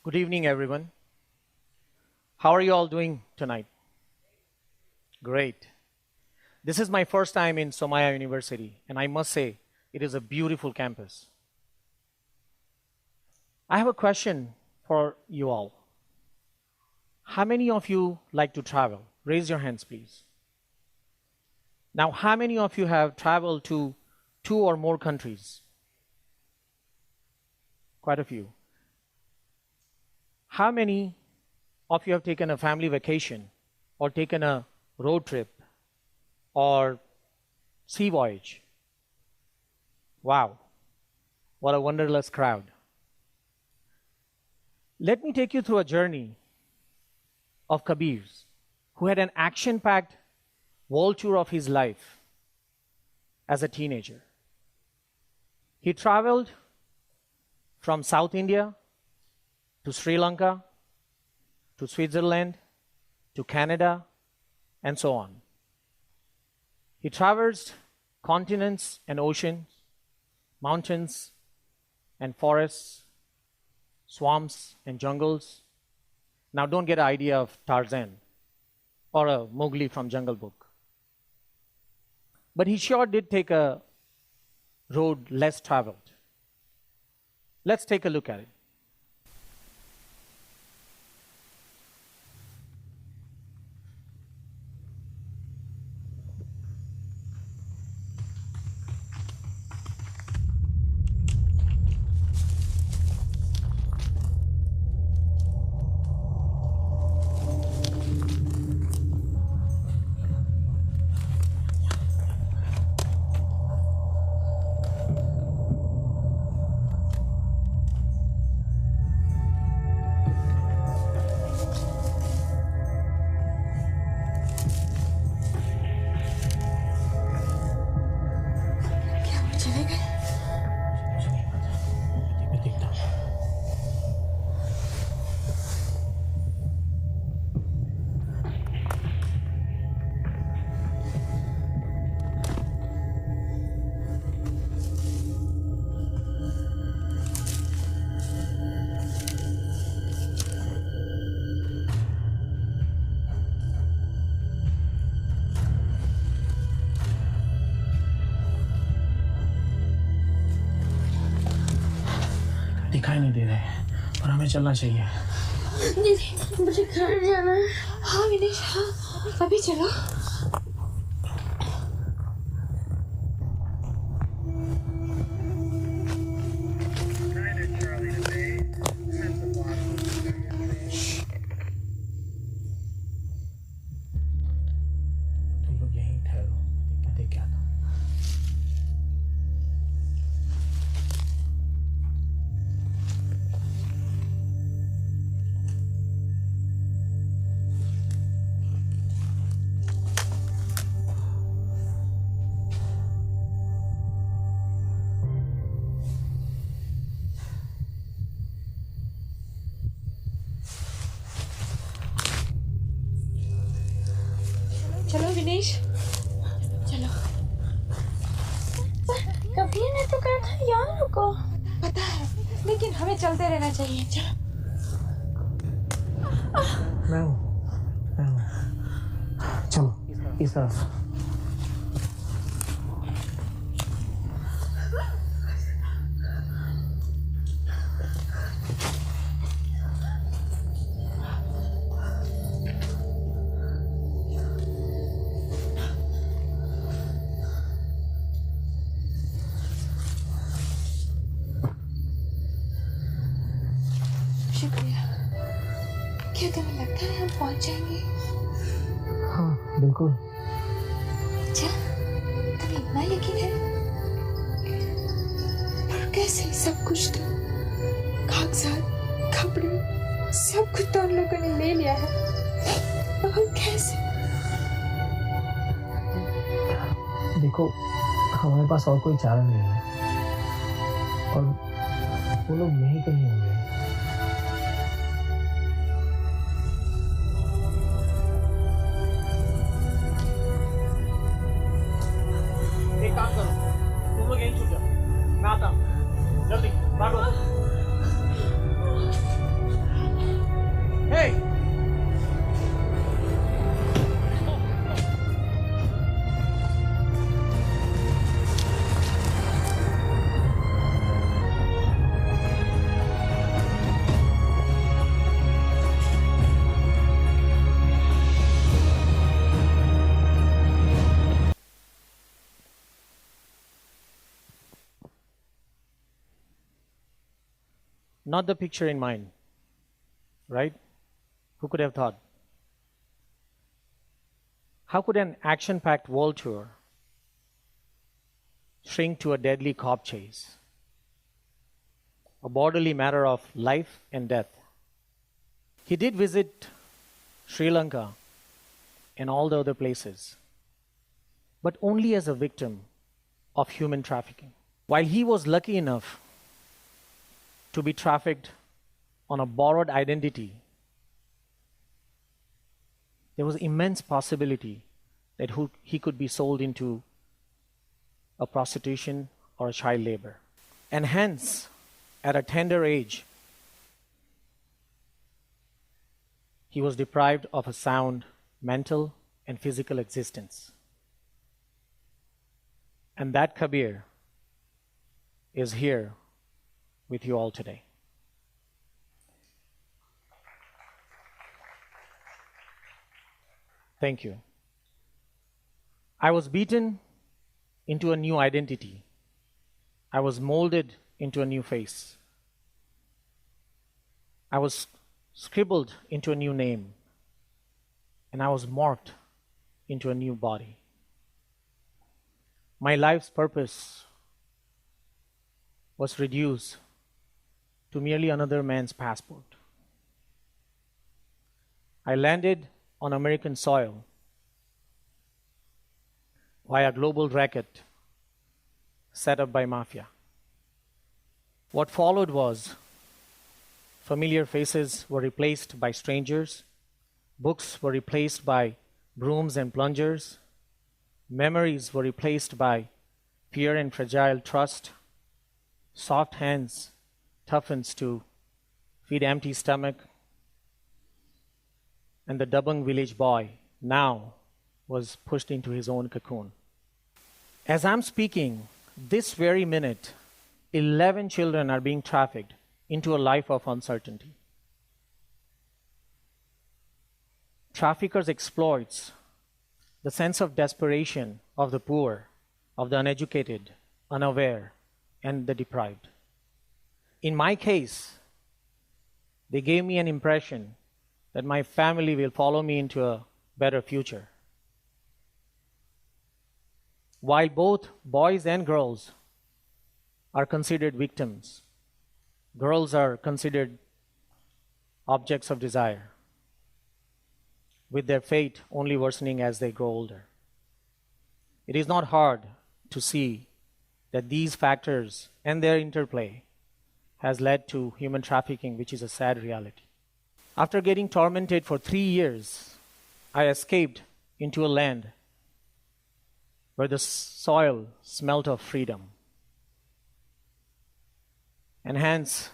Good evening, everyone. How are you all doing tonight? Great. This is my first time in Somaiya University, and I must say, it is a beautiful campus. I have a question for you all. How many of you like to travel? Raise your hands, please. Now, how many of you have traveled to 2 or more countries? Quite a few. How many of you have taken a family vacation or taken a road trip or sea voyage? Wow, what a wonderless crowd. Let me take you through a journey of Kabir's, who had an action-packed world tour of his life as a teenager. He traveled from South India to Sri Lanka, to Switzerland, to Canada, and so on. He traversed continents and oceans, mountains and forests, swamps and jungles. Now don't get an idea of Tarzan or a Mowgli from Jungle Book. But he sure did take a road less traveled. Let's take a look at it. दिखाई नहीं दे रहे और हमें चलना चाहिए। दीदी मुझे घर जाना है। हाँ विनेश, हाँ अभी चलो। तुम लोग यहीं ठहरो, मैं देख के आता हूँ। चलो विनेश, चलो। कभी ने तो कहा था यहाँ रुको। पता है, लेकिन हमें चलते रहना चाहिए। चलो। मैं हूँ। चलो इस तरफ। शुक्रिया। क्या तुम्हें लगता है हम पहुंच जाएंगे? हाँ बिल्कुल। अच्छा, तुम्हें इतना यकीन है? पर कैसे सब कुछ तो कागजात, कपड़े, सब कुछ तो उन लोगों ने ले लिया है। और कैसे? देखो, हमारे पास और कोई चारा नहीं है और वो लोग यहीं कहीं होंगे। एक काम करो, तुम लोग यहीं छुप जाओ, मैं आता हूँ। जल्दी भागो। not the picture in mind, right? Who could have thought? How could an action-packed world tour shrink to a deadly cop chase? A borderly matter of life and death. He did visit Sri Lanka and all the other places, but only as a victim of human trafficking. While he was lucky enough to be trafficked on a borrowed identity, there was immense possibility that he could be sold into a prostitution or a child labor. And hence, at a tender age, he was deprived of a sound mental and physical existence. And that Kabir is here with you all today. Thank you. I was beaten into a new identity. I was molded into a new face. I was scribbled into a new name. And I was morphed into a new body. My life's purpose was reduced to merely another man's passport. I landed on American soil via a global racket set up by mafia. What followed was familiar faces were replaced by strangers, books were replaced by brooms and plungers, memories were replaced by fear and fragile trust, soft hands, tough hands to feed empty stomach, and the Dabang village boy now was pushed into his own cocoon. As I'm speaking, this very minute, 11 children are being trafficked into a life of uncertainty. Traffickers exploits the sense of desperation of the poor, of the uneducated, unaware, and the deprived. In my case, they gave me an impression that my family will follow me into a better future. While both boys and girls are considered victims, girls are considered objects of desire, with their fate only worsening as they grow older. It is not hard to see that these factors and their interplay has led to human trafficking, which is a sad reality. After getting tormented for 3 years, I escaped into a land where the soil smelt of freedom. And hence,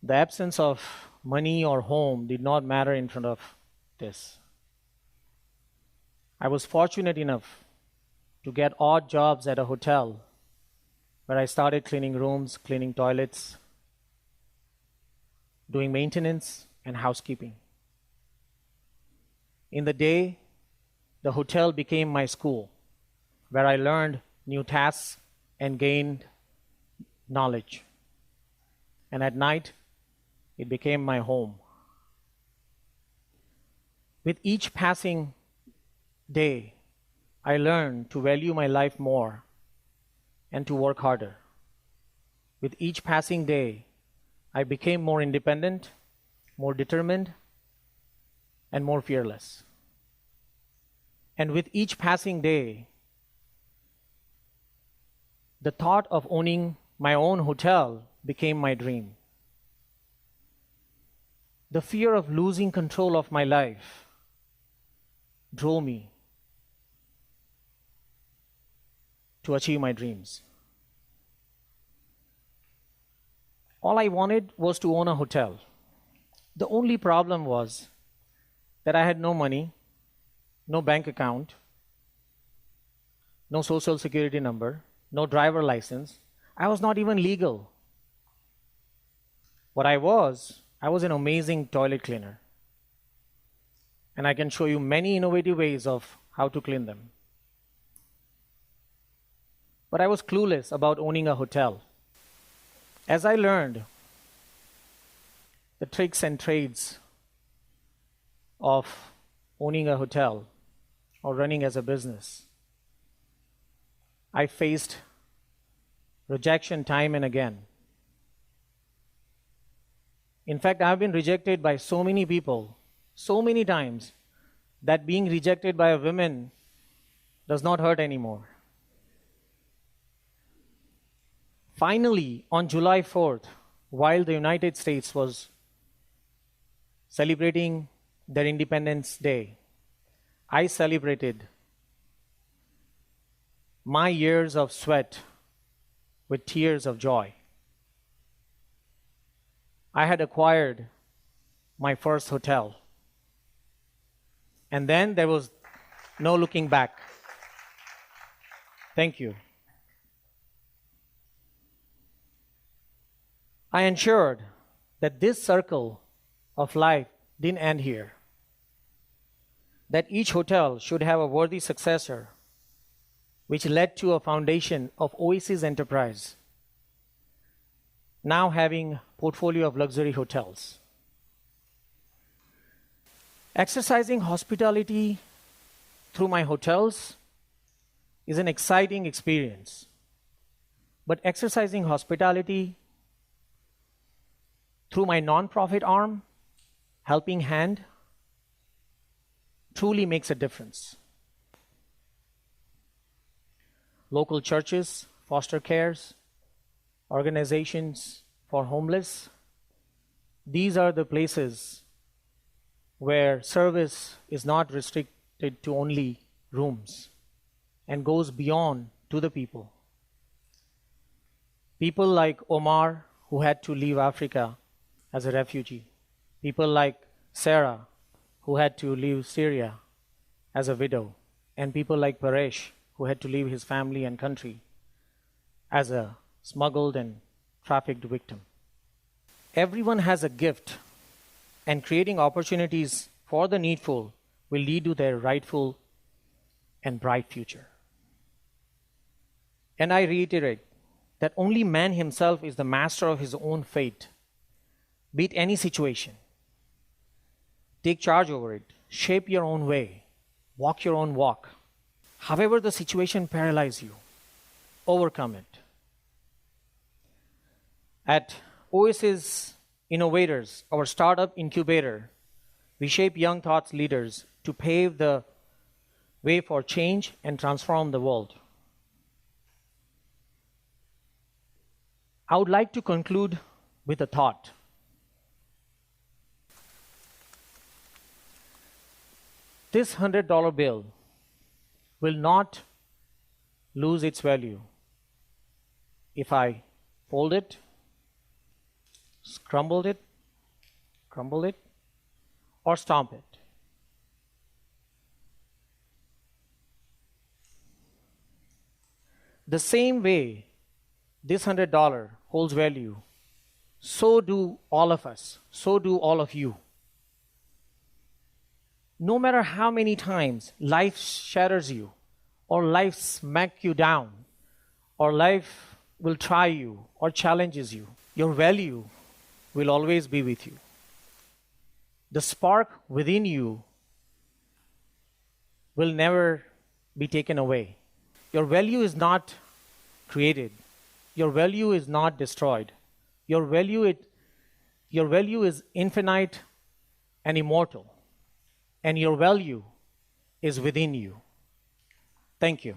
the absence of money or home did not matter in front of this. I was fortunate enough to get odd jobs at a hotel where I started cleaning rooms, cleaning toilets, doing maintenance and housekeeping. In the day, the hotel became my school, where I learned new tasks and gained knowledge. And at night, it became my home. With each passing day, I learned to value my life more and to work harder. With each passing day, I became more independent, more determined, and more fearless. And with each passing day, the thought of owning my own hotel became my dream. The fear of losing control of my life drove me to achieve my dreams. All I wanted was to own a hotel. The only problem was that I had no money, no bank account, no social security number, no driver license. I was not even legal. What I was an amazing toilet cleaner. And I can show you many innovative ways of how to clean them. But I was clueless about owning a hotel. As I learned the tricks and trades of owning a hotel or running as a business, I faced rejection time and again. In fact, I've been rejected by so many people, so many times, that being rejected by a woman does not hurt anymore. Finally, on July 4th, while the United States was celebrating their Independence Day, I celebrated my years of sweat with tears of joy. I had acquired my first hotel. And then there was no looking back. Thank you. I ensured that this circle of life didn't end here, that each hotel should have a worthy successor, which led to a foundation of Oasis Enterprise, now having a portfolio of luxury hotels. Exercising hospitality through my hotels is an exciting experience, but exercising hospitality through my nonprofit arm, Helping Hand, truly makes a difference. Local churches, foster cares, organizations for homeless, these are the places where service is not restricted to only rooms and goes beyond to the people. People like Omar, who had to leave Africa as a refugee. People like Sarah, who had to leave Syria as a widow. And people like Paresh, who had to leave his family and country as a smuggled and trafficked victim. Everyone has a gift, and creating opportunities for the needful will lead to their rightful and bright future. And I reiterate that only man himself is the master of his own fate. Be it any situation, take charge over it, shape your own way, walk your own walk. However the situation paralyzes you, overcome it. At Oasis Innovators, our startup incubator, we shape young thought leaders to pave the way for change and transform the world. I would like to conclude with a thought. This $100 bill will not lose its value if I fold it, crumble it, or stomp it. The same way this $100 holds value, so do all of us, so do all of you. No matter how many times life shatters you, or life smacks you down, or life will try you or challenges you, your value will always be with you. The spark within you will never be taken away. Your value is not created. Your value is not destroyed. Your value is infinite and immortal. And your value is within you. Thank you.